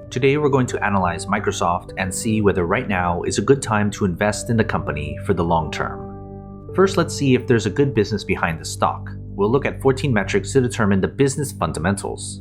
Today we're going to analyze Microsoft and see whether right now is a good time to invest in the company for the long term. First, let's see if there's a good business behind the stock. We'll look at 14 metrics to determine the business fundamentals.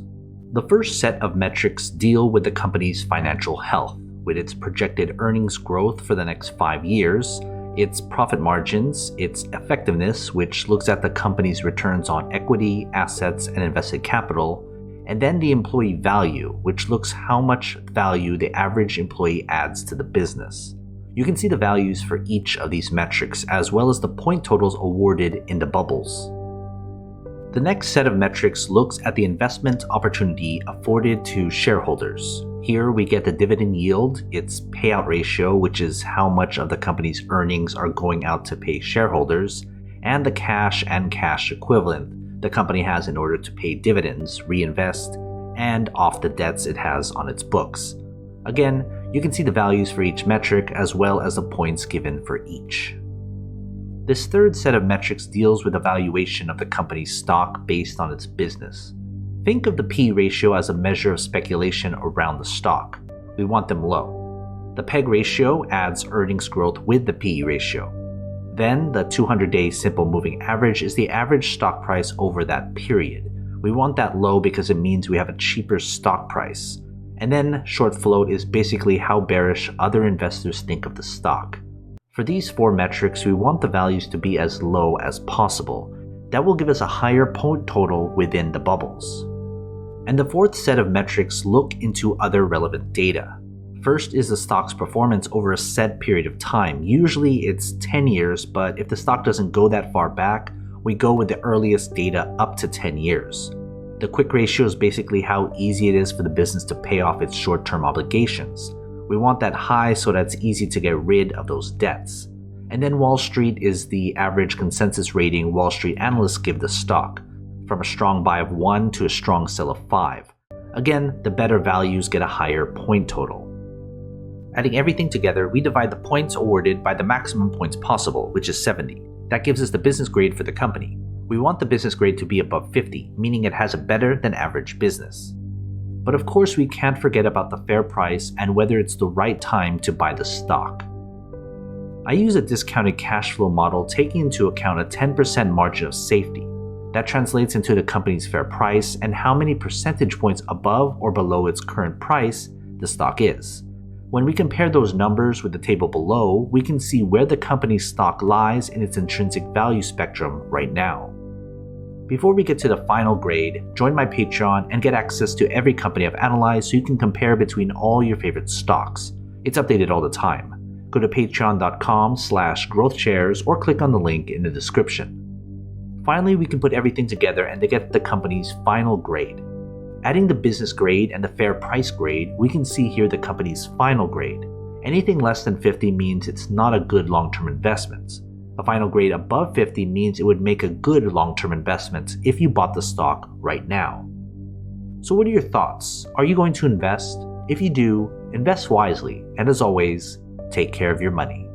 The first set of metrics deal with the company's financial health, with its projected earnings growth for the next 5 years, its profit margins, its effectiveness, which looks at the company's returns on equity, assets, and invested capital, and then the employee value, which looks how much value the average employee adds to the business. You can see the values for each of these metrics, as well as the point totals awarded in the bubbles. The next set of metrics looks at the investment opportunity afforded to shareholders. Here we get the dividend yield, its payout ratio, which is how much of the company's earnings are going out to pay shareholders, and the cash and cash equivalent the company has in order to pay dividends, reinvest, and off the debts it has on its books. Again, you can see the values for each metric as well as the points given for each. This third set of metrics deals with the valuation of the company's stock based on its business. Think of the P ratio as a measure of speculation around the stock. We want them low. The PEG ratio adds earnings growth with the PE ratio. Then, the 200-day simple moving average is the average stock price over that period. We want that low because it means we have a cheaper stock price. And then, short float is basically how bearish other investors think of the stock. For these 4 metrics, we want the values to be as low as possible. That will give us a higher point total within the bubbles. And the fourth set of metrics look into other relevant data. First is the stock's performance over a set period of time. Usually it's 10 years, but if the stock doesn't go that far back, we go with the earliest data up to 10 years. The quick ratio is basically how easy it is for the business to pay off its short-term obligations. We want that high so that it's easy to get rid of those debts. And then Wall Street is the average consensus rating Wall Street analysts give the stock, from a strong buy of 1 to a strong sell of 5. Again, the better values get a higher point total. Adding everything together, we divide the points awarded by the maximum points possible, which is 70. That gives us the business grade for the company. We want the business grade to be above 50, meaning it has a better than average business. But of course, we can't forget about the fair price and whether it's the right time to buy the stock. I use a discounted cash flow model taking into account a 10% margin of safety. That translates into the company's fair price and how many percentage points above or below its current price the stock is. When we compare those numbers with the table below, we can see where the company's stock lies in its intrinsic value spectrum right now. Before we get to the final grade, join my Patreon and get access to every company I've analyzed so you can compare between all your favorite stocks. It's updated all the time. Go to patreon.com/growthshares or click on the link in the description. Finally, we can put everything together and to get the company's final grade. Adding the business grade and the fair price grade, we can see here the company's final grade. Anything less than 50 means it's not a good long-term investment. A final grade above 50 means it would make a good long-term investment if you bought the stock right now. So what are your thoughts? Are you going to invest? If you do, invest wisely, and as always, take care of your money.